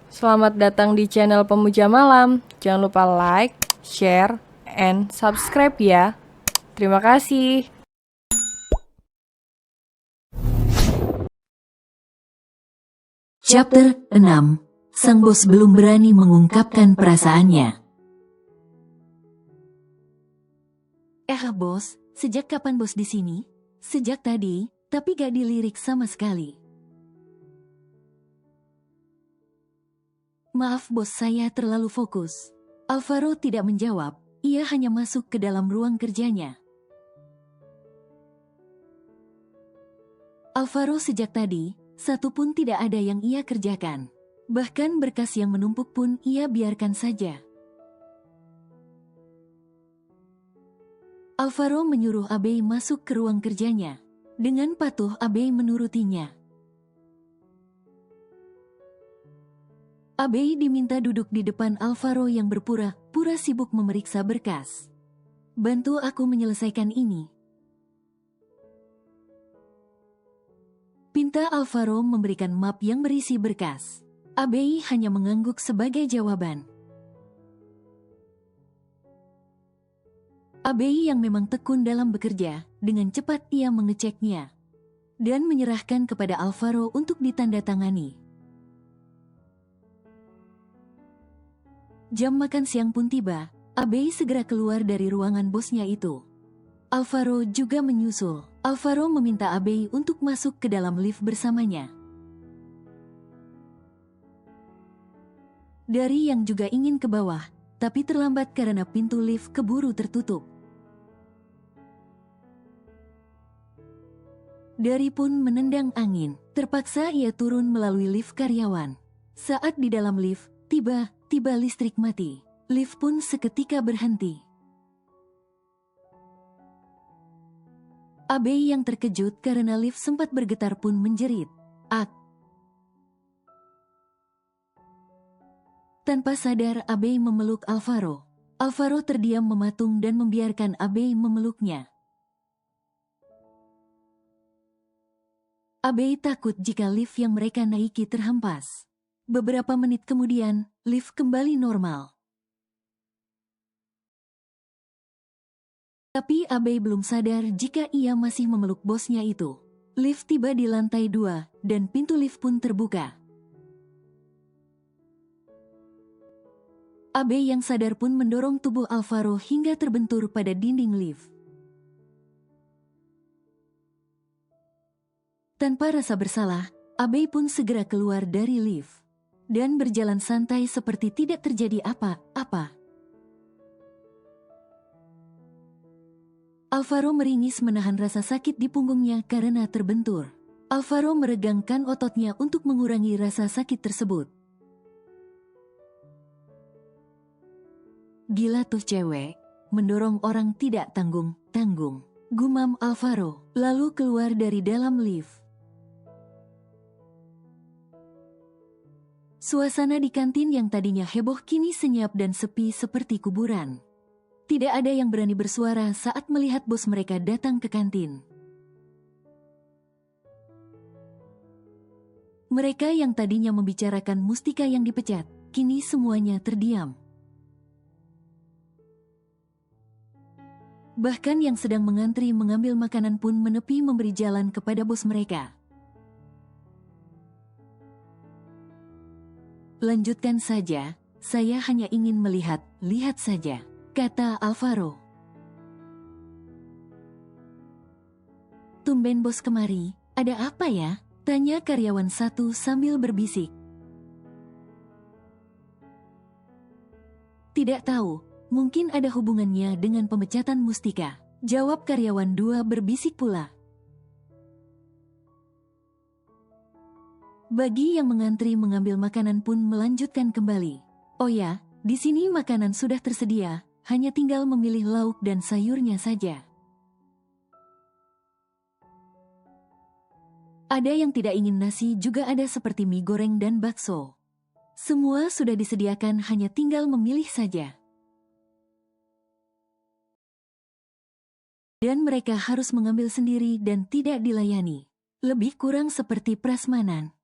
Selamat datang di channel Pemuja Malam. Jangan lupa like, share, and subscribe ya. Terima kasih. Chapter 6. Sang bos belum berani mengungkapkan perasaannya. Bos, sejak kapan bos di sini? Sejak tadi, tapi gak dilirik sama sekali. Maaf bos, saya terlalu fokus. Alvaro tidak menjawab, ia hanya masuk ke dalam ruang kerjanya. Alvaro sejak tadi, satu pun tidak ada yang ia kerjakan. Bahkan berkas yang menumpuk pun ia biarkan saja. Alvaro menyuruh Abey masuk ke ruang kerjanya. Dengan patuh Abey menurutinya. Abey diminta duduk di depan Alvaro yang berpura-pura sibuk memeriksa berkas. Bantu aku menyelesaikan ini. Pinta Alvaro memberikan map yang berisi berkas. Abey hanya mengangguk sebagai jawaban. Abey yang memang tekun dalam bekerja, dengan cepat ia mengeceknya dan menyerahkan kepada Alvaro untuk ditandatangani. Jam makan siang pun tiba, Abey segera keluar dari ruangan bosnya itu. Alvaro juga menyusul. Alvaro meminta Abey untuk masuk ke dalam lift bersamanya. Dari yang juga ingin ke bawah, tapi terlambat karena pintu lift keburu tertutup. Dari pun menendang angin, terpaksa ia turun melalui lift karyawan. Saat di dalam lift, tiba-tiba listrik mati. Lift pun seketika berhenti. Abey yang terkejut karena lift sempat bergetar pun menjerit. Ak! Tanpa sadar Abey memeluk Alvaro. Alvaro terdiam mematung dan membiarkan Abey memeluknya. Abey takut jika lift yang mereka naiki terhempas. Beberapa menit kemudian, lift kembali normal. Tapi Abey belum sadar jika ia masih memeluk bosnya itu. Lift tiba di lantai 2, dan pintu lift pun terbuka. Abey yang sadar pun mendorong tubuh Alvaro hingga terbentur pada dinding lift. Tanpa rasa bersalah, Abey pun segera keluar dari lift dan berjalan santai seperti tidak terjadi apa-apa. Alvaro meringis menahan rasa sakit di punggungnya karena terbentur. Alvaro meregangkan ototnya untuk mengurangi rasa sakit tersebut. Gila tuh cewek, mendorong orang tidak tanggung-tanggung, gumam Alvaro, lalu keluar dari dalam lift. Suasana di kantin yang tadinya heboh kini senyap dan sepi seperti kuburan. Tidak ada yang berani bersuara saat melihat bos mereka datang ke kantin. Mereka yang tadinya membicarakan Mustika yang dipecat, kini semuanya terdiam. Bahkan yang sedang mengantri mengambil makanan pun menepi memberi jalan kepada bos mereka. Lanjutkan saja, saya hanya ingin lihat saja, kata Alvaro. Tumben bos kemari, ada apa ya? Tanya karyawan satu sambil berbisik. Tidak tahu, mungkin ada hubungannya dengan pemecatan Mustika, jawab karyawan 2 berbisik pula. Bagi yang mengantri mengambil makanan pun melanjutkan kembali. Oh ya, di sini makanan sudah tersedia, hanya tinggal memilih lauk dan sayurnya saja. Ada yang tidak ingin nasi, juga ada seperti mie goreng dan bakso. Semua sudah disediakan, hanya tinggal memilih saja. Dan mereka harus mengambil sendiri dan tidak dilayani. Lebih kurang seperti prasmanan.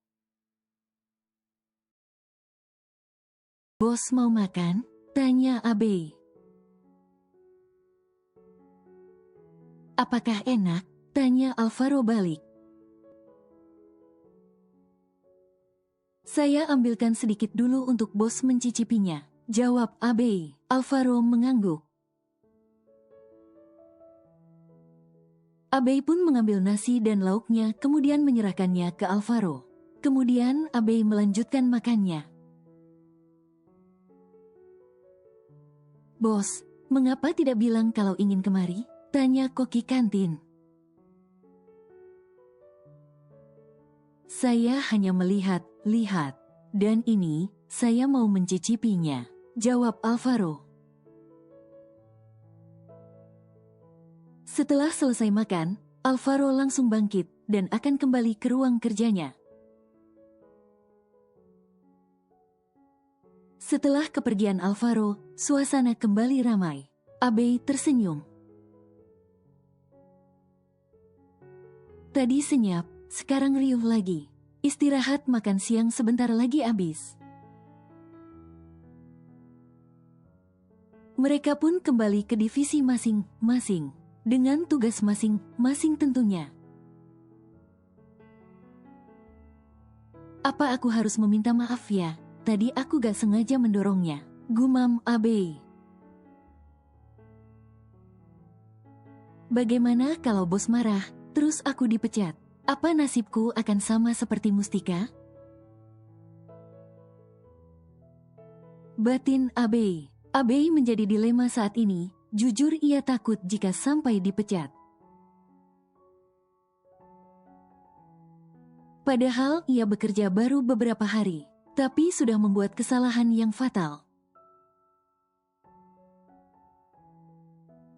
Bos mau makan? Tanya Abe. Apakah enak? Tanya Alvaro balik. Saya ambilkan sedikit dulu untuk bos mencicipinya, jawab Abe. Alvaro mengangguk. Abe pun mengambil nasi dan lauknya kemudian menyerahkannya ke Alvaro. Kemudian Abe melanjutkan makannya. Bos, mengapa tidak bilang kalau ingin kemari? Tanya koki kantin. Saya hanya melihat, dan ini, saya mau mencicipinya, jawab Alvaro. Setelah selesai makan, Alvaro langsung bangkit dan akan kembali ke ruang kerjanya. Setelah kepergian Alvaro, suasana kembali ramai. Abe tersenyum. Tadi senyap, sekarang riuh lagi. Istirahat makan siang sebentar lagi habis. Mereka pun kembali ke divisi masing-masing, dengan tugas masing-masing tentunya. Apa aku harus meminta maaf ya? Tadi aku gak sengaja mendorongnya, gumam Abe. Bagaimana kalau bos marah, terus aku dipecat? Apa nasibku akan sama seperti Mustika? Batin Abe. Abe menjadi dilema saat ini, jujur ia takut jika sampai dipecat. Padahal ia bekerja baru beberapa hari, tapi sudah membuat kesalahan yang fatal.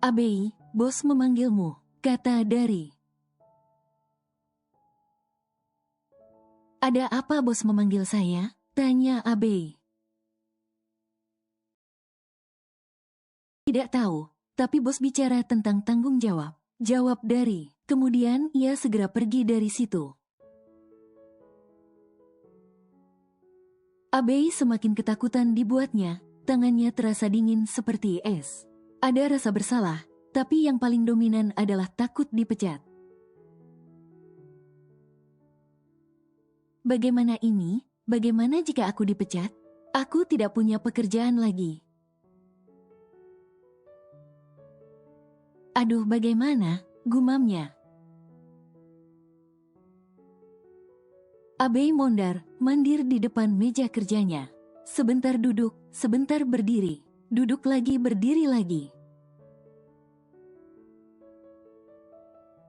Abe, bos memanggilmu, kata Dari. Ada apa bos memanggil saya? Tanya Abe. Tidak tahu, tapi bos bicara tentang tanggung jawab. Jawab Dari. Kemudian ia segera pergi dari situ. Abe semakin ketakutan dibuatnya, tangannya terasa dingin seperti es. Ada rasa bersalah, tapi yang paling dominan adalah takut dipecat. Bagaimana ini? Bagaimana jika aku dipecat? Aku tidak punya pekerjaan lagi. Aduh, bagaimana? Gumamnya. Abe mandir di depan meja kerjanya. Sebentar duduk, sebentar berdiri. Duduk lagi, berdiri lagi.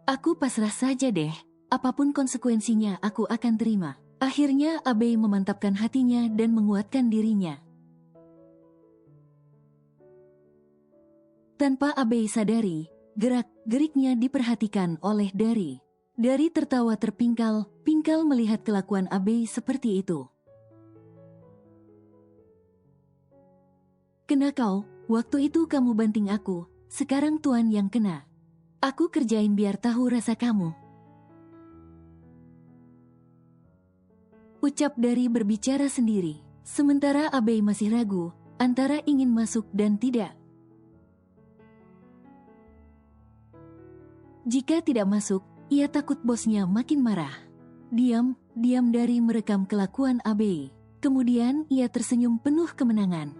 Aku pasrah saja deh. Apapun konsekuensinya aku akan terima. Akhirnya Abe memantapkan hatinya dan menguatkan dirinya. Tanpa Abe sadari, gerak-geriknya diperhatikan oleh Dari. Dari tertawa terpingkal melihat kelakuan Abe seperti itu. Kena kau, waktu itu kamu banting aku, sekarang tuan yang kena. Aku kerjain biar tahu rasa kamu. Ucap Dari berbicara sendiri, sementara Abe masih ragu, antara ingin masuk dan tidak. Jika tidak masuk, ia takut bosnya makin marah. Diam Dari merekam kelakuan Abe. Kemudian ia tersenyum penuh kemenangan.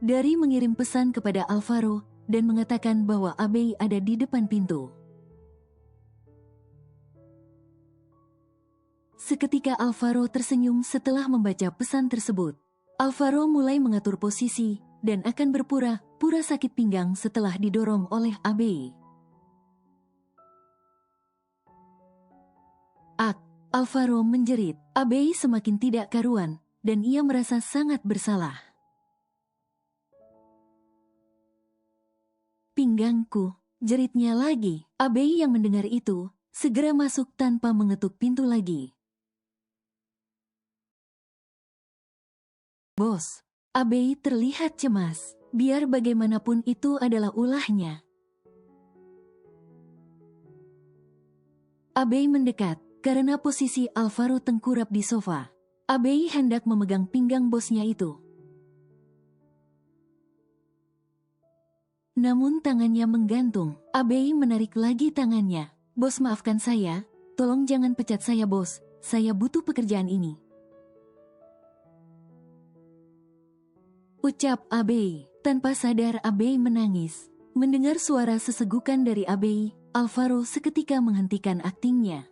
Dari mengirim pesan kepada Alvaro dan mengatakan bahwa Abe ada di depan pintu. Seketika Alvaro tersenyum setelah membaca pesan tersebut. Alvaro mulai mengatur posisi dan akan berpura-pura sakit pinggang setelah didorong oleh Abe. Alvaro menjerit. Abe semakin tidak karuan dan ia merasa sangat bersalah. Pinggangku, jeritnya lagi. Abe yang mendengar itu, segera masuk tanpa mengetuk pintu lagi. Bos, Abe terlihat cemas. Biar bagaimanapun itu adalah ulahnya. Abe mendekat karena posisi Alvaro tengkurap di sofa. Abei hendak memegang pinggang bosnya itu. Namun tangannya menggantung. Abei menarik lagi tangannya. Bos, maafkan saya. Tolong jangan pecat saya, bos. Saya butuh pekerjaan ini. Ucap Abei. Tanpa sadar Abei menangis. Mendengar suara sesegukan dari Abei, Alvaro seketika menghentikan aktingnya.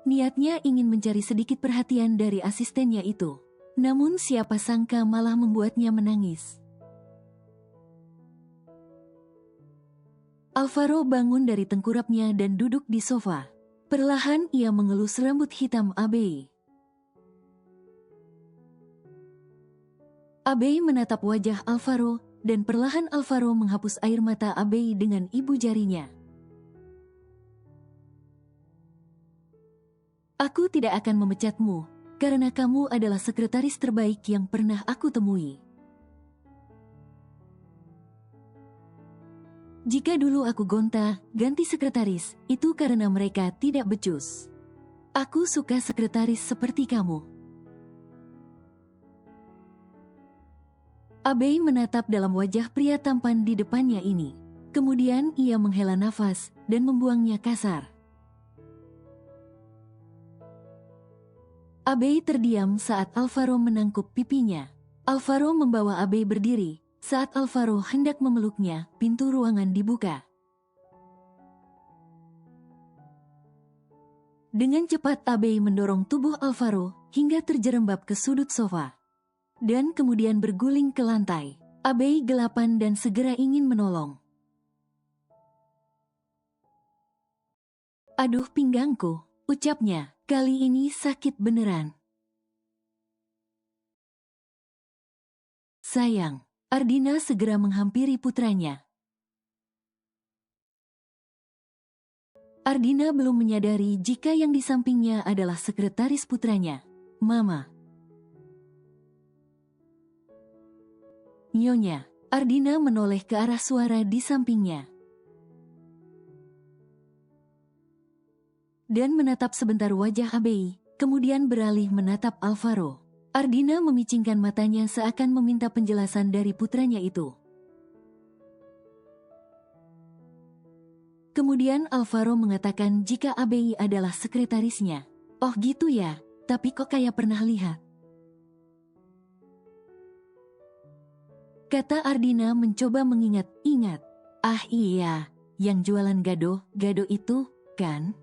Niatnya ingin mencari sedikit perhatian dari asistennya itu. Namun siapa sangka malah membuatnya menangis. Alvaro bangun dari tengkurapnya dan duduk di sofa. Perlahan ia mengelus rambut hitam Abei. Abei menatap wajah Alvaro, dan perlahan Alvaro menghapus air mata Abei dengan ibu jarinya. Aku tidak akan memecatmu, karena kamu adalah sekretaris terbaik yang pernah aku temui. Jika dulu aku ganti sekretaris, itu karena mereka tidak becus. Aku suka sekretaris seperti kamu. Abei menatap dalam wajah pria tampan di depannya ini. Kemudian ia menghela nafas dan membuangnya kasar. Abei terdiam saat Alvaro menangkup pipinya. Alvaro membawa Abei berdiri. Saat Alvaro hendak memeluknya, pintu ruangan dibuka. Dengan cepat Abei mendorong tubuh Alvaro hingga terjerembab ke sudut sofa. Dan kemudian berguling ke lantai. Abei gelapan dan segera ingin menolong. Aduh pinggangku, ucapnya, kali ini sakit beneran. Sayang, Ardina segera menghampiri putranya. Ardina belum menyadari jika yang di sampingnya adalah sekretaris putranya, Mama. Nyonya, Ardina menoleh ke arah suara di sampingnya. Dan menatap sebentar wajah Abei, kemudian beralih menatap Alvaro. Ardina memicingkan matanya seakan meminta penjelasan dari putranya itu. Kemudian Alvaro mengatakan jika Abei adalah sekretarisnya. Oh gitu ya, tapi kok kayak pernah lihat. Kata Ardina mencoba mengingat-ingat. Ah iya, yang jualan gado itu, kan?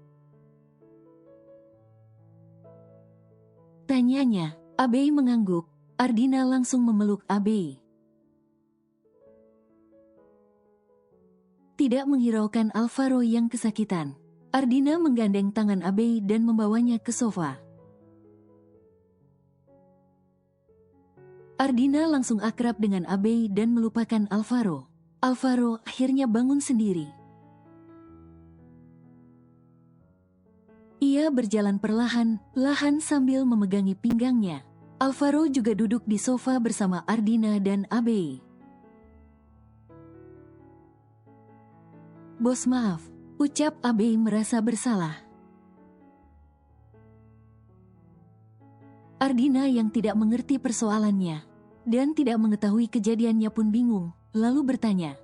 Tanyanya. Abei mengangguk. Ardina langsung memeluk Abei. Tidak menghiraukan Alvaro yang kesakitan. Ardina menggandeng tangan Abei dan membawanya ke sofa. Ardina langsung akrab dengan Abei dan melupakan Alvaro. Alvaro akhirnya bangun sendiri. Ia berjalan perlahan-lahan sambil memegangi pinggangnya. Alvaro juga duduk di sofa bersama Ardina dan Abei. Bos maaf, ucap Abei merasa bersalah. Ardina yang tidak mengerti persoalannya dan tidak mengetahui kejadiannya pun bingung, lalu bertanya.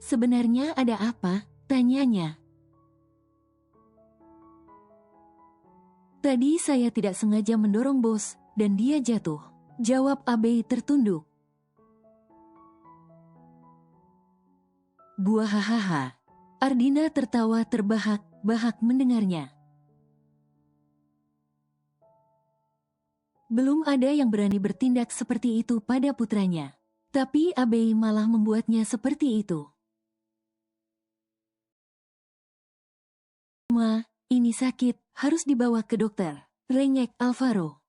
Sebenarnya ada apa? Tanyanya. Tadi saya tidak sengaja mendorong bos, dan dia jatuh. Jawab Abei tertunduk. Buahahaha. Ardina tertawa terbahak-bahak mendengarnya. Belum ada yang berani bertindak seperti itu pada putranya. Tapi Abei malah membuatnya seperti itu. Ma, ini sakit, harus dibawa ke dokter. Rengek Alvaro.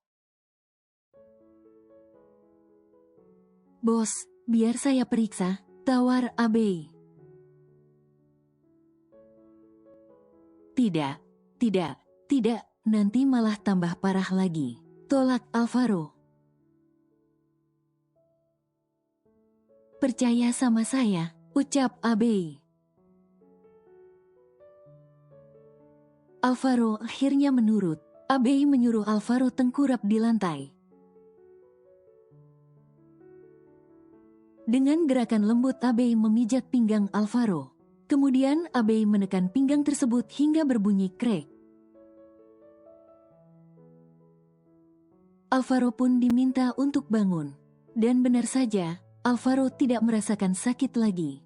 Bos, biar saya periksa, tawar Abei. Tidak, nanti malah tambah parah lagi. Tolak Alvaro. Percaya sama saya, ucap Abei. Alvaro akhirnya menurut. Abei menyuruh Alvaro tengkurap di lantai. Dengan gerakan lembut Abei memijat pinggang Alvaro. Kemudian Abei menekan pinggang tersebut hingga berbunyi krek. Alvaro pun diminta untuk bangun. Dan benar saja, Alvaro tidak merasakan sakit lagi.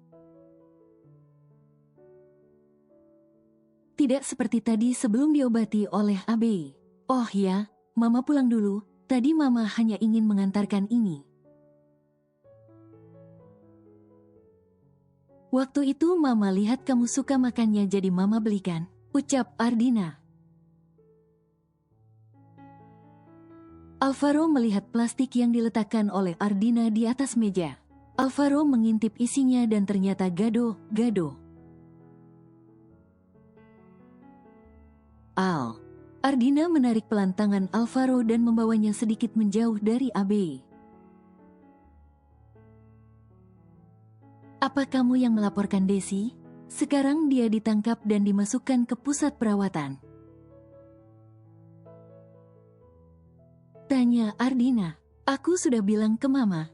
Tidak seperti tadi sebelum diobati oleh Abei. Oh ya, Mama pulang dulu, tadi Mama hanya ingin mengantarkan ini. Waktu itu Mama lihat kamu suka makannya jadi Mama belikan, ucap Ardina. Alvaro melihat plastik yang diletakkan oleh Ardina di atas meja. Alvaro mengintip isinya dan ternyata gado-gado. Ardina menarik pelan tangan Alvaro dan membawanya sedikit menjauh dari Abei. Apa kamu yang melaporkan Desi? Sekarang dia ditangkap dan dimasukkan ke pusat perawatan. Tanya Ardina. Aku sudah bilang ke Mama.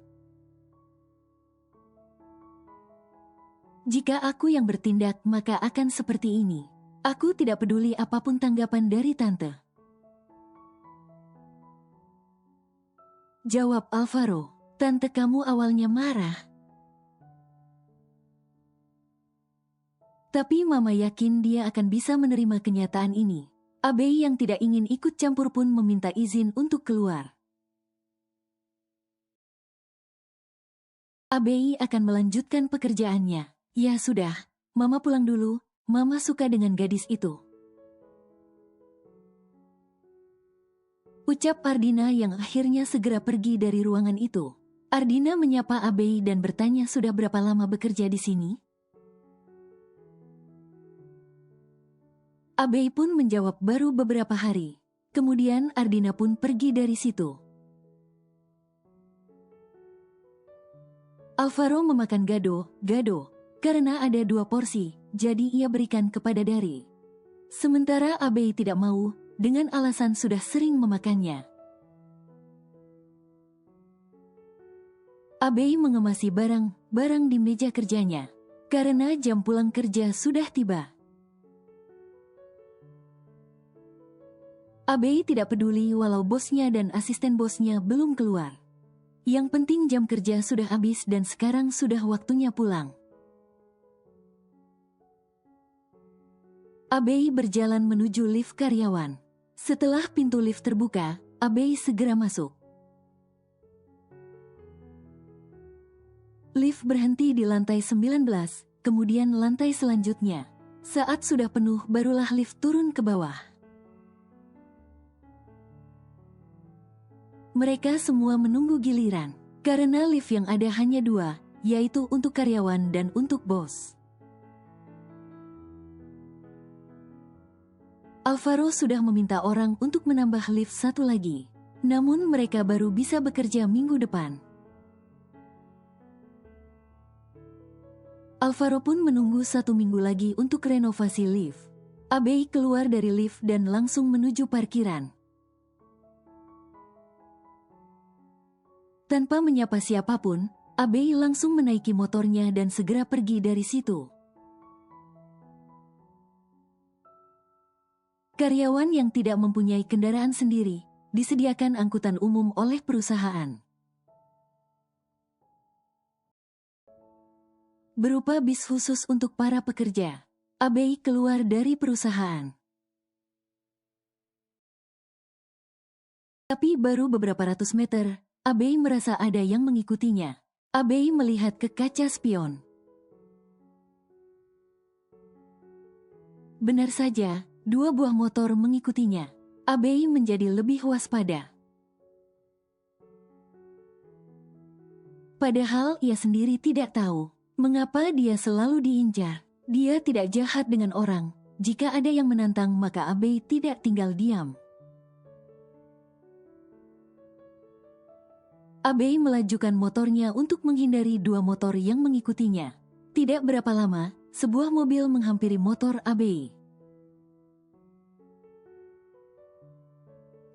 Jika aku yang bertindak maka akan seperti ini. Aku tidak peduli apapun tanggapan dari Tante. Jawab Alvaro. Tante kamu awalnya marah. Tapi Mama yakin dia akan bisa menerima kenyataan ini. Abei yang tidak ingin ikut campur pun meminta izin untuk keluar. Abei akan melanjutkan pekerjaannya. Ya sudah, Mama pulang dulu. Mama suka dengan gadis itu. Ucap Ardina yang akhirnya segera pergi dari ruangan itu. Ardina menyapa Abei dan bertanya sudah berapa lama bekerja di sini? Abei pun menjawab baru beberapa hari. Kemudian Ardina pun pergi dari situ. Alvaro memakan gado, karena ada 2 porsi, jadi ia berikan kepada Dari. Sementara Abei tidak mau, dengan alasan sudah sering memakannya. Abei mengemasi barang-barang di meja kerjanya, karena jam pulang kerja sudah tiba. Abei tidak peduli walau bosnya dan asisten bosnya belum keluar. Yang penting jam kerja sudah habis dan sekarang sudah waktunya pulang. Abei berjalan menuju lift karyawan. Setelah pintu lift terbuka, Abei segera masuk. Lift berhenti di lantai 19, kemudian lantai selanjutnya. Saat sudah penuh barulah lift turun ke bawah. Mereka semua menunggu giliran, karena lift yang ada hanya 2, yaitu untuk karyawan dan untuk bos. Alvaro sudah meminta orang untuk menambah lift 1 lagi. Namun mereka baru bisa bekerja minggu depan. Alvaro pun menunggu 1 minggu lagi untuk renovasi lift. Abei keluar dari lift dan langsung menuju parkiran. Tanpa menyapa siapapun, Abei langsung menaiki motornya dan segera pergi dari situ. Karyawan yang tidak mempunyai kendaraan sendiri, disediakan angkutan umum oleh perusahaan. Berupa bis khusus untuk para pekerja. Abei keluar dari perusahaan. Tapi baru beberapa ratus meter, Abei merasa ada yang mengikutinya. Abei melihat ke kaca spion. Benar saja, 2 buah motor mengikutinya. Abei menjadi lebih waspada. Padahal ia sendiri tidak tahu mengapa dia selalu diincar. Dia tidak jahat dengan orang. Jika ada yang menantang maka Abei tidak tinggal diam. Abei melajukan motornya untuk menghindari 2 motor yang mengikutinya. Tidak berapa lama, sebuah mobil menghampiri motor Abei.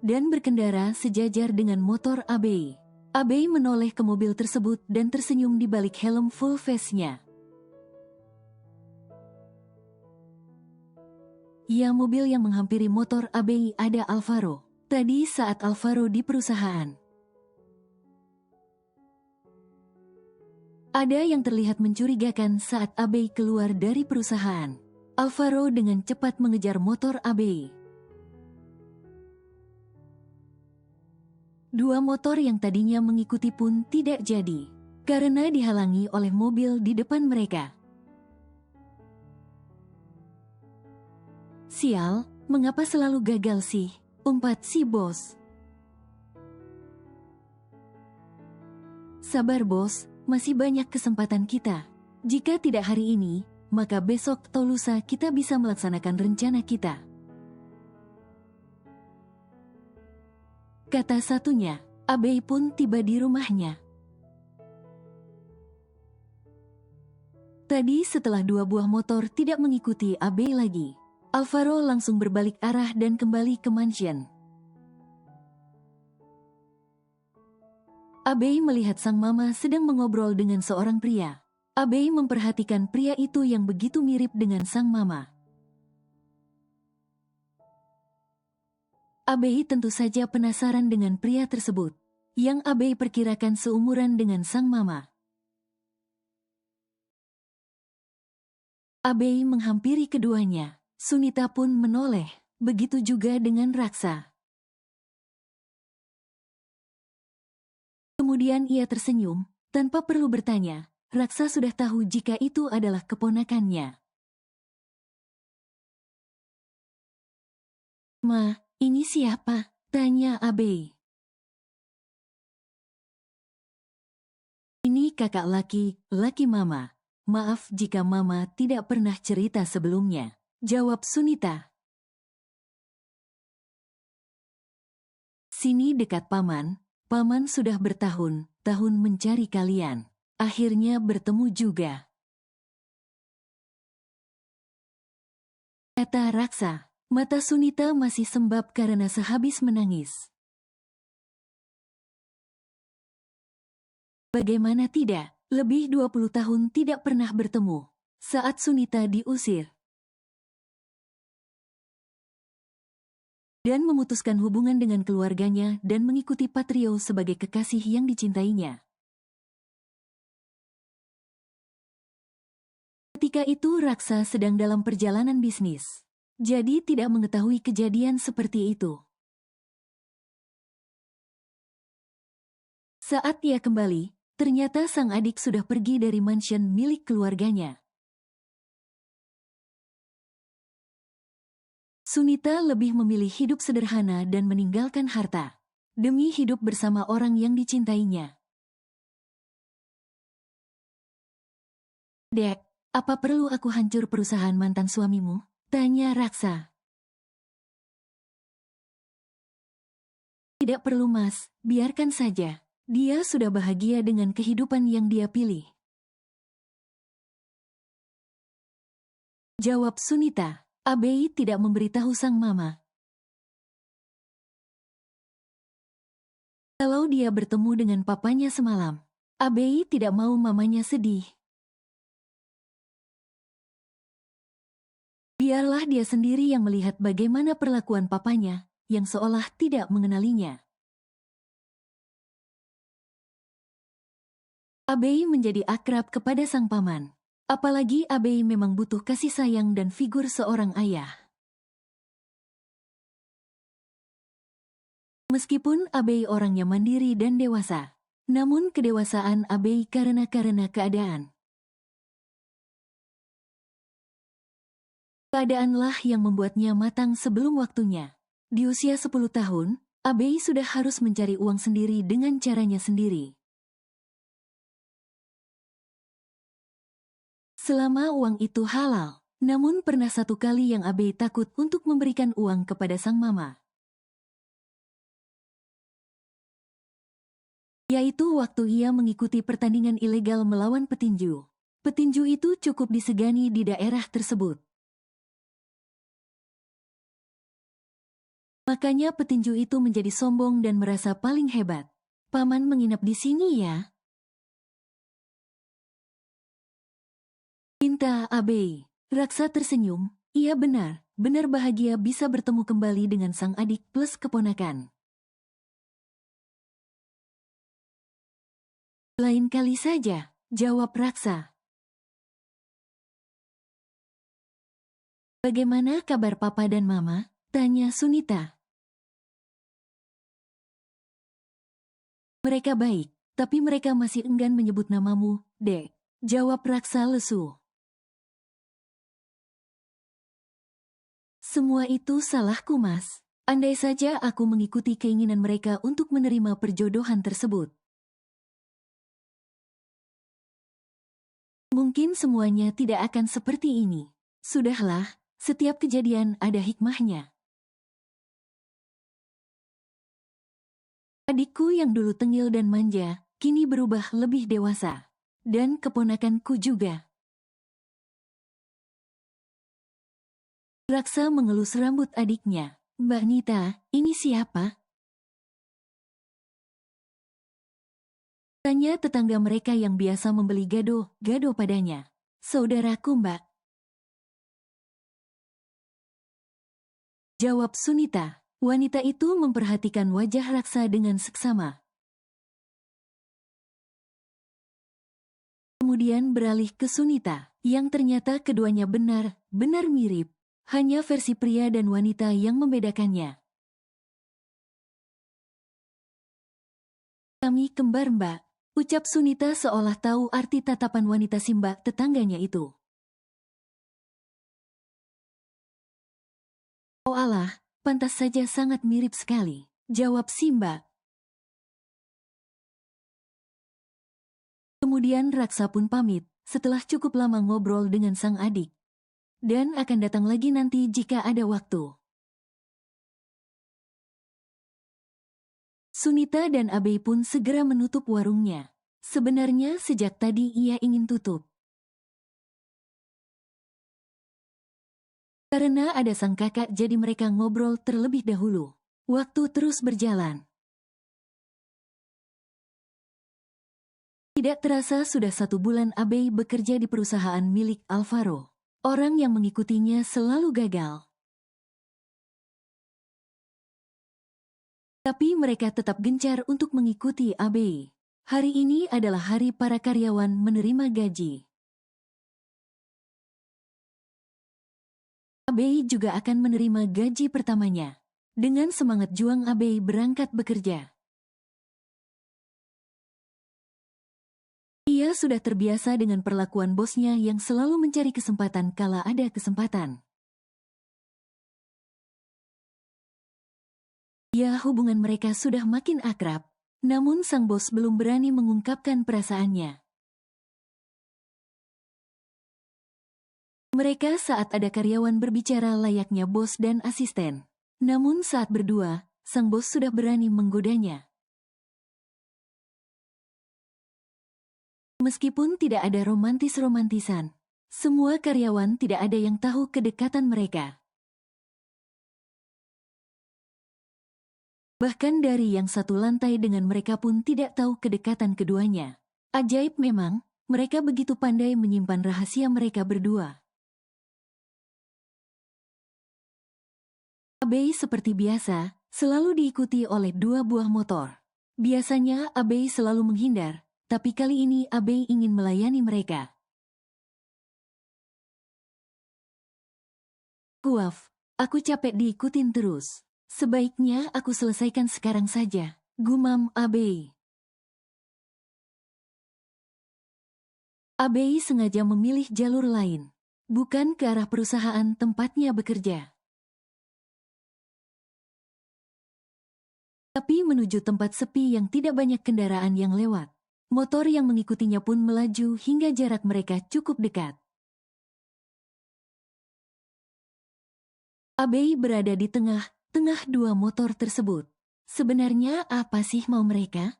dan berkendara sejajar dengan motor Abei. Abei menoleh ke mobil tersebut dan tersenyum di balik helm full face-nya. Ya, mobil yang menghampiri motor Abei ada Alvaro. Tadi saat Alvaro di perusahaan. Ada yang terlihat mencurigakan saat Abei keluar dari perusahaan. Alvaro dengan cepat mengejar motor Abei. Dua motor yang tadinya mengikuti pun tidak jadi, karena dihalangi oleh mobil di depan mereka. Sial, mengapa selalu gagal sih? Umpat si bos. Sabar bos, masih banyak kesempatan kita. Jika tidak hari ini, maka besok atau lusa kita bisa melaksanakan rencana kita. Kata satunya, Abei pun tiba di rumahnya. Tadi setelah dua buah motor tidak mengikuti Abei lagi, Alvaro langsung berbalik arah dan kembali ke mansion. Abei melihat sang mama sedang mengobrol dengan seorang pria. Abei memperhatikan pria itu yang begitu mirip dengan sang mama. Abei tentu saja penasaran dengan pria tersebut, yang Abei perkirakan seumuran dengan sang mama. Abei menghampiri keduanya. Sunita pun menoleh, begitu juga dengan Raksa. Kemudian ia tersenyum, tanpa perlu bertanya, Raksa sudah tahu jika itu adalah keponakannya. "Ma, ini siapa?" tanya Abei. "Ini kakak laki Mama. Maaf jika Mama tidak pernah cerita sebelumnya," jawab Sunita. "Sini dekat Paman. Paman sudah bertahun-tahun mencari kalian. Akhirnya bertemu juga," kata Raksa. Mata Sunita masih sembab karena sehabis menangis. Bagaimana tidak, lebih 20 tahun tidak pernah bertemu. Saat Sunita diusir dan memutuskan hubungan dengan keluarganya dan mengikuti Patrio sebagai kekasih yang dicintainya. Ketika itu Raksa sedang dalam perjalanan bisnis, jadi tidak mengetahui kejadian seperti itu. Saat ia kembali, ternyata sang adik sudah pergi dari mansion milik keluarganya. Sunita lebih memilih hidup sederhana dan meninggalkan harta, demi hidup bersama orang yang dicintainya. "Dek, apa perlu aku hancur perusahaan mantan suamimu?" tanya Raksa. "Tidak perlu mas, biarkan saja. Dia sudah bahagia dengan kehidupan yang dia pilih," jawab Sunita. Abei tidak memberitahu sang mama kalau dia bertemu dengan papanya semalam. Abei tidak mau mamanya sedih. Biarlah dia sendiri yang melihat bagaimana perlakuan papanya, yang seolah tidak mengenalinya. Abei menjadi akrab kepada sang paman. Apalagi Abei memang butuh kasih sayang dan figur seorang ayah. Meskipun Abei orangnya mandiri dan dewasa, namun kedewasaan Abei karena keadaan. Keadaanlah yang membuatnya matang sebelum waktunya. Di usia 10 tahun, Abei sudah harus mencari uang sendiri dengan caranya sendiri. Selama uang itu halal, namun pernah satu kali yang Abei takut untuk memberikan uang kepada sang mama. Yaitu waktu ia mengikuti pertandingan ilegal melawan petinju. Petinju itu cukup disegani di daerah tersebut. Makanya petinju itu menjadi sombong dan merasa paling hebat. Paman menginap di sini ya? Pinta Abe. Raksa tersenyum. Iya benar, benar bahagia bisa bertemu kembali dengan sang adik plus keponakan. Lain kali saja, jawab Raksa. Bagaimana kabar papa dan mama? Tanya Sunita. Mereka baik, tapi mereka masih enggan menyebut namamu, Dek. Jawab Raksa lesu. Semua itu salahku, Mas. Andai saja aku mengikuti keinginan mereka untuk menerima perjodohan tersebut. Mungkin semuanya tidak akan seperti ini. Sudahlah, setiap kejadian ada hikmahnya. Adikku yang dulu tengil dan manja, kini berubah lebih dewasa. Dan keponakanku juga. Raksa mengelus rambut adiknya. Mbak Nita, ini siapa? Tanya tetangga mereka yang biasa membeli gado padanya. Saudaraku, Mbak. Jawab Sunita. Wanita itu memperhatikan wajah Raksa dengan seksama. Kemudian beralih ke Sunita, yang ternyata keduanya benar mirip. Hanya versi pria dan wanita yang membedakannya. Kami kembar, Mbak. Ucap Sunita seolah tahu arti tatapan wanita Simba tetangganya itu. Oh alah, pantas saja sangat mirip sekali. Jawab Simba. Kemudian Raksa pun pamit, setelah cukup lama ngobrol dengan sang adik. Dan akan datang lagi nanti jika ada waktu. Sunita dan Abe pun segera menutup warungnya. Sebenarnya sejak tadi ia ingin tutup. Karena ada sang kakak jadi mereka ngobrol terlebih dahulu. Waktu terus berjalan. Tidak terasa sudah 1 bulan Abe bekerja di perusahaan milik Alvaro. Orang yang mengikutinya selalu gagal. Tapi mereka tetap gencar untuk mengikuti Abe. Hari ini adalah hari para karyawan menerima gaji. Abe juga akan menerima gaji pertamanya. Dengan semangat juang Abe berangkat bekerja. Ia sudah terbiasa dengan perlakuan bosnya yang selalu mencari kesempatan kala ada kesempatan. Ya, hubungan mereka sudah makin akrab, namun sang bos belum berani mengungkapkan perasaannya. Mereka saat ada karyawan berbicara layaknya bos dan asisten. Namun saat berdua, sang bos sudah berani menggodanya. Meskipun tidak ada romantis-romantisan, semua karyawan tidak ada yang tahu kedekatan mereka. Bahkan dari yang satu lantai dengan mereka pun tidak tahu kedekatan keduanya. Ajaib memang, mereka begitu pandai menyimpan rahasia mereka berdua. Abe seperti biasa, selalu diikuti oleh 2 buah motor. Biasanya Abe selalu menghindar, tapi kali ini Abe ingin melayani mereka. Kuaf, aku capek diikutin terus. Sebaiknya aku selesaikan sekarang saja, gumam Abe. Abe sengaja memilih jalur lain, bukan ke arah perusahaan tempatnya bekerja. Tapi menuju tempat sepi yang tidak banyak kendaraan yang lewat. Motor yang mengikutinya pun melaju hingga jarak mereka cukup dekat. Abe berada di tengah 2 motor tersebut. Sebenarnya apa sih mau mereka?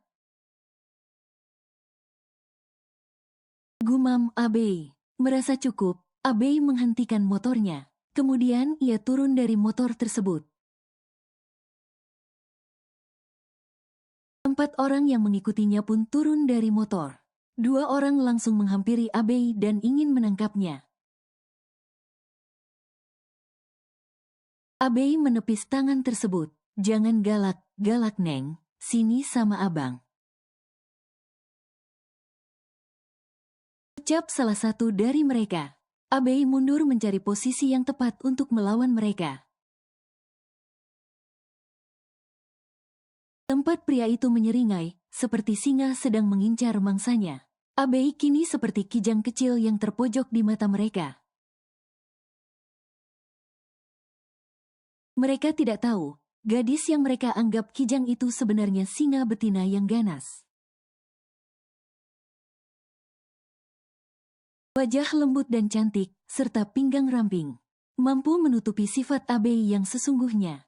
Gumam Abe. Merasa cukup, Abe menghentikan motornya. Kemudian ia turun dari motor tersebut. 4 orang yang mengikutinya pun turun dari motor. 2 orang langsung menghampiri Abei dan ingin menangkapnya. Abei menepis tangan tersebut. Jangan galak, galak Neng. Sini sama abang. Ucap salah satu dari mereka. Abei mundur mencari posisi yang tepat untuk melawan mereka. Tempat pria itu menyeringai, seperti singa sedang mengincar mangsanya. Abei kini seperti kijang kecil yang terpojok di mata mereka. Mereka tidak tahu, gadis yang mereka anggap kijang itu sebenarnya singa betina yang ganas. Wajah lembut dan cantik, serta pinggang ramping, mampu menutupi sifat Abei yang sesungguhnya.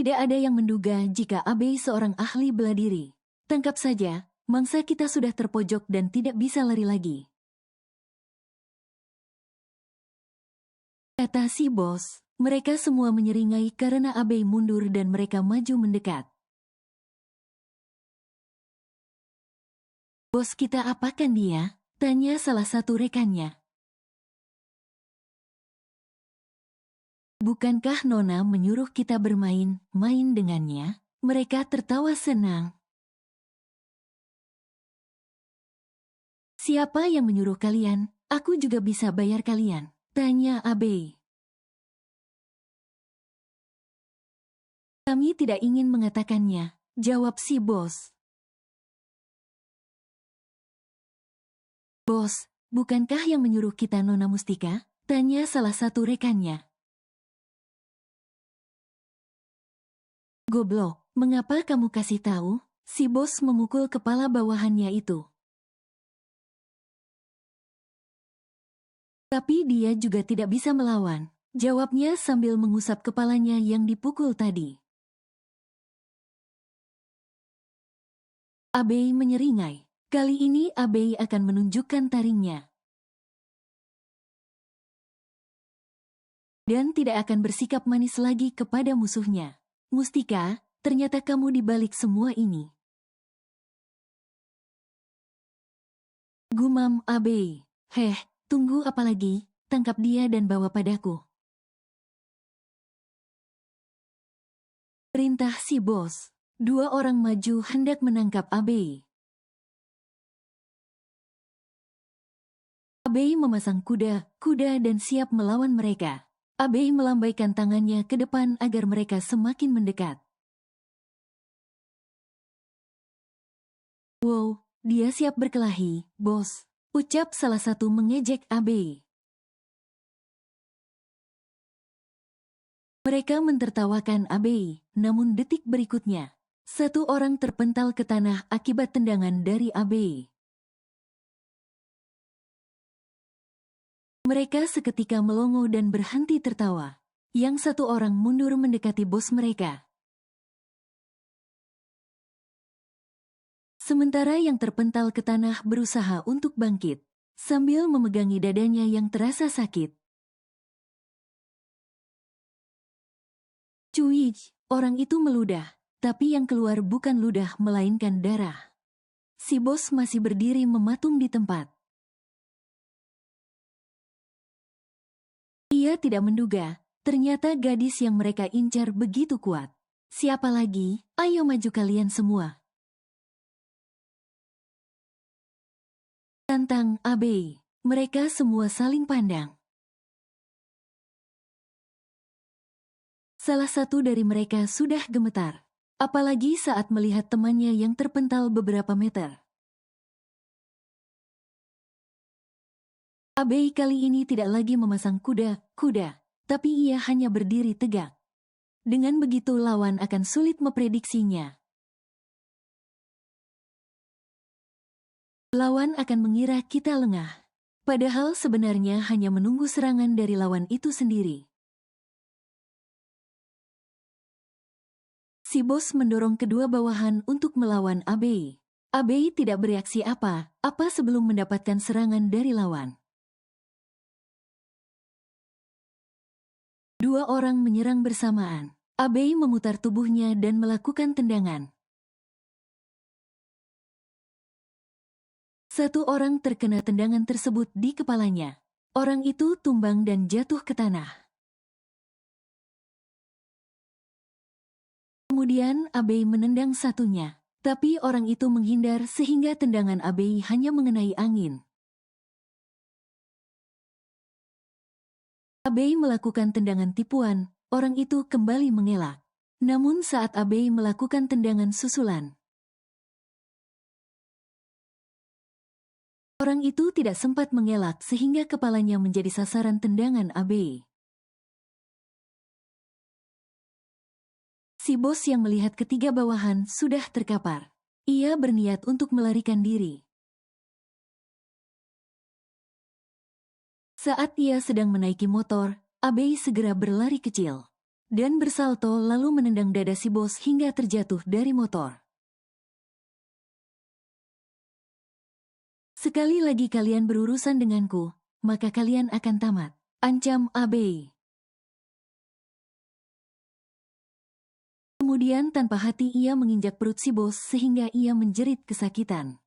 Tidak ada yang menduga jika Abei seorang ahli bela diri. Tangkap saja, mangsa kita sudah terpojok dan tidak bisa lari lagi. Kata si bos, mereka semua menyeringai karena Abei mundur dan mereka maju mendekat. Bos kita apakan dia? Tanya salah satu rekannya. Bukankah Nona menyuruh kita main dengannya? Mereka tertawa senang. Siapa yang menyuruh kalian? Aku juga bisa bayar kalian. Tanya Abei. Kami tidak ingin mengatakannya, jawab si bos. Bos, bukankah yang menyuruh kita Nona Mustika? Tanya salah satu rekannya. Goblok, mengapa kamu kasih tahu? Si bos memukul kepala bawahannya itu. Tapi dia juga tidak bisa melawan, jawabnya sambil mengusap kepalanya yang dipukul tadi. Abei menyeringai. Kali ini Abei akan menunjukkan taringnya. Dan tidak akan bersikap manis lagi kepada musuhnya. Mustika, ternyata kamu dibalik semua ini. Gumam Abei. Heh, tunggu apa lagi? Tangkap dia dan bawa padaku. Perintah si bos. 2 orang maju hendak menangkap Abei. Abei memasang kuda dan siap melawan mereka. Abei melambaikan tangannya ke depan agar mereka semakin mendekat. Wow, dia siap berkelahi, bos. Ucap salah satu mengejek Abei. Mereka mentertawakan Abei, namun detik berikutnya, 1 orang terpental ke tanah akibat tendangan dari Abei. Mereka seketika melongo dan berhenti tertawa. Yang 1 orang mundur mendekati bos mereka. Sementara yang terpental ke tanah berusaha untuk bangkit, sambil memegangi dadanya yang terasa sakit. Cuij, orang itu meludah, tapi yang keluar bukan ludah melainkan darah. Si bos masih berdiri mematung di tempat. Ia tidak menduga, ternyata gadis yang mereka incar begitu kuat. Siapa lagi? Ayo maju kalian semua. Tantang Abei. Mereka semua saling pandang. Salah satu dari mereka sudah gemetar. Apalagi saat melihat temannya yang terpental beberapa meter. Abei kali ini tidak lagi memasang kuda, tapi ia hanya berdiri tegak. Dengan begitu lawan akan sulit memprediksinya. Lawan akan mengira kita lengah. Padahal sebenarnya hanya menunggu serangan dari lawan itu sendiri. Si bos mendorong kedua bawahan untuk melawan Abei. Abei tidak bereaksi apa-apa sebelum mendapatkan serangan dari lawan. 2 orang menyerang bersamaan. Abe memutar tubuhnya dan melakukan tendangan. Satu orang terkena tendangan tersebut di kepalanya. Orang itu tumbang dan jatuh ke tanah. Kemudian Abe menendang satunya. Tapi orang itu menghindar sehingga tendangan Abe hanya mengenai angin. Abe melakukan tendangan tipuan, orang itu kembali mengelak. Namun saat Abe melakukan tendangan susulan, orang itu tidak sempat mengelak sehingga kepalanya menjadi sasaran tendangan Abe. Si bos yang melihat ketiga bawahan sudah terkapar. Ia berniat untuk melarikan diri. Saat ia sedang menaiki motor, Abe segera berlari kecil dan bersalto lalu menendang dada si bos hingga terjatuh dari motor. Sekali lagi kalian berurusan denganku, maka kalian akan tamat, ancam Abe. Kemudian tanpa hati ia menginjak perut si bos sehingga ia menjerit kesakitan.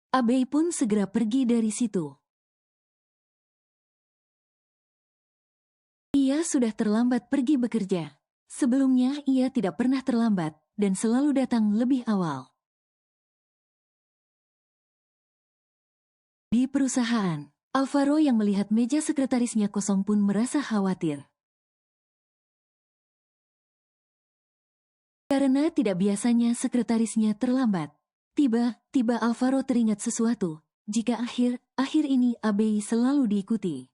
Abe pun segera pergi dari situ. Ia sudah terlambat pergi bekerja. Sebelumnya ia tidak pernah terlambat dan selalu datang lebih awal. Di perusahaan, Alvaro yang melihat meja sekretarisnya kosong pun merasa khawatir. Karena tidak biasanya sekretarisnya terlambat. Tiba-tiba Alvaro teringat sesuatu, jika akhir ini Abe selalu diikuti.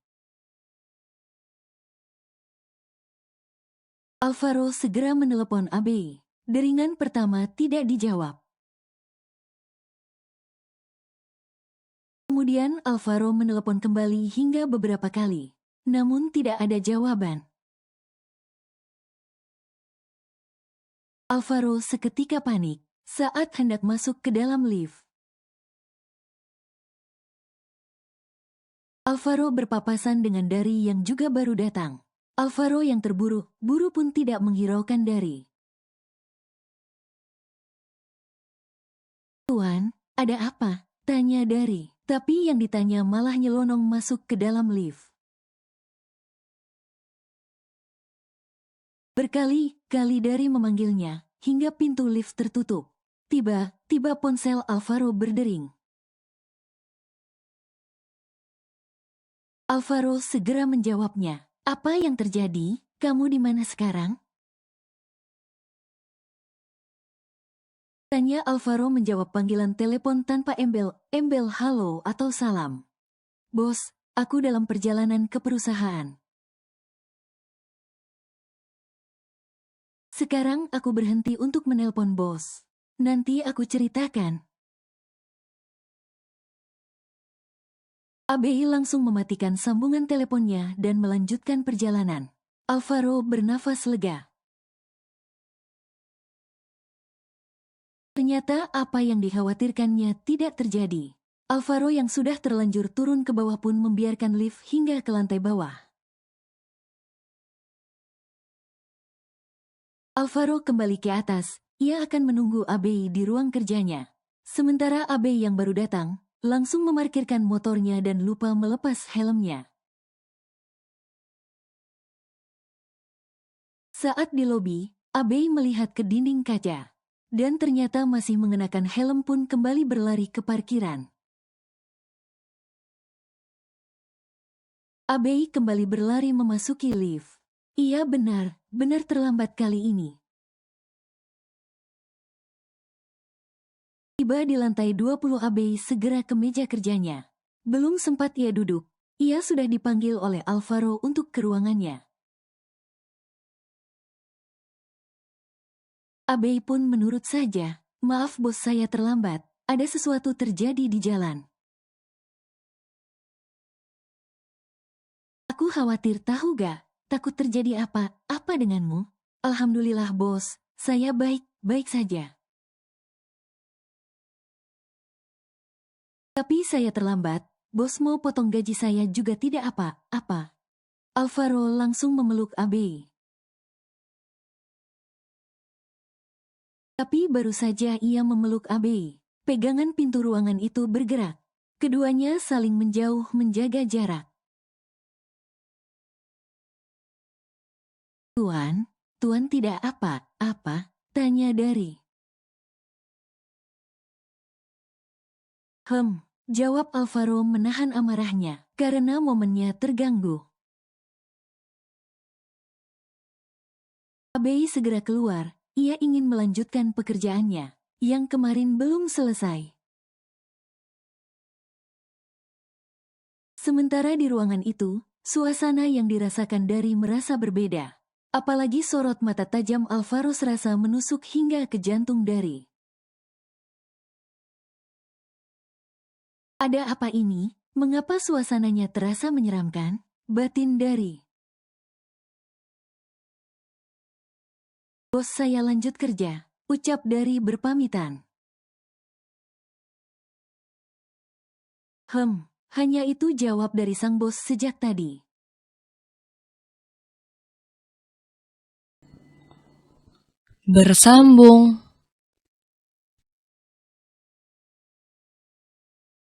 Alvaro segera menelepon Abe. Deringan pertama tidak dijawab. Kemudian Alvaro menelepon kembali hingga beberapa kali. Namun tidak ada jawaban. Alvaro seketika panik saat hendak masuk ke dalam lift. Alvaro berpapasan dengan Dari yang juga baru datang. Alvaro yang terburu-buru pun tidak menghiraukan Dari. "Tuan, ada apa?" tanya Dari. Tapi yang ditanya malah nyelonong masuk ke dalam lift. Berkali-kali Dari memanggilnya, hingga pintu lift tertutup. Tiba-tiba ponsel Alvaro berdering. Alvaro segera menjawabnya. "Apa yang terjadi? Kamu di mana sekarang?" Tanya Alvaro menjawab panggilan telepon tanpa embel halo atau salam. "Bos, aku dalam perjalanan ke perusahaan. Sekarang aku berhenti untuk menelpon bos. Nanti aku ceritakan." Abe langsung mematikan sambungan teleponnya dan melanjutkan perjalanan. Alvaro bernafas lega. Ternyata apa yang dikhawatirkannya tidak terjadi. Alvaro yang sudah terlanjur turun ke bawah pun membiarkan lift hingga ke lantai bawah. Alvaro kembali ke atas, ia akan menunggu Abe di ruang kerjanya. Sementara Abe yang baru datang, langsung memarkirkan motornya dan lupa melepas helmnya. Saat di lobi, Abe melihat ke dinding kaca. Dan ternyata masih mengenakan helm pun kembali berlari ke parkiran. Abe kembali berlari memasuki lift. Ia benar terlambat kali ini. Tiba di lantai 20 Abe segera ke meja kerjanya. Belum sempat ia duduk, ia sudah dipanggil oleh Alvaro untuk ke ruangannya. Abe pun menurut saja. "Maaf bos, saya terlambat. Ada sesuatu terjadi di jalan." "Aku khawatir, tahu gak? Takut terjadi apa denganmu?" "Alhamdulillah bos, saya baik saja. Tapi saya terlambat, bos mau potong gaji saya juga tidak apa-apa." Alvaro langsung memeluk Abe. Tapi baru saja ia memeluk Abei, pegangan pintu ruangan itu bergerak. Keduanya saling menjauh menjaga jarak. Tuan, Tuan tidak apa-apa, tanya Dari. Jawab Alvaro menahan amarahnya, karena momennya terganggu. Abei segera keluar, ia ingin melanjutkan pekerjaannya, yang kemarin belum selesai. Sementara di ruangan itu, suasana yang dirasakan Dari merasa berbeda. Apalagi sorot mata tajam Alvaro serasa menusuk hingga ke jantung Dari. Ada apa ini? Mengapa suasananya terasa menyeramkan? Batin Dari. Bos, saya lanjut kerja, ucap Dari berpamitan. Hanya itu jawab dari sang bos sejak tadi. Bersambung.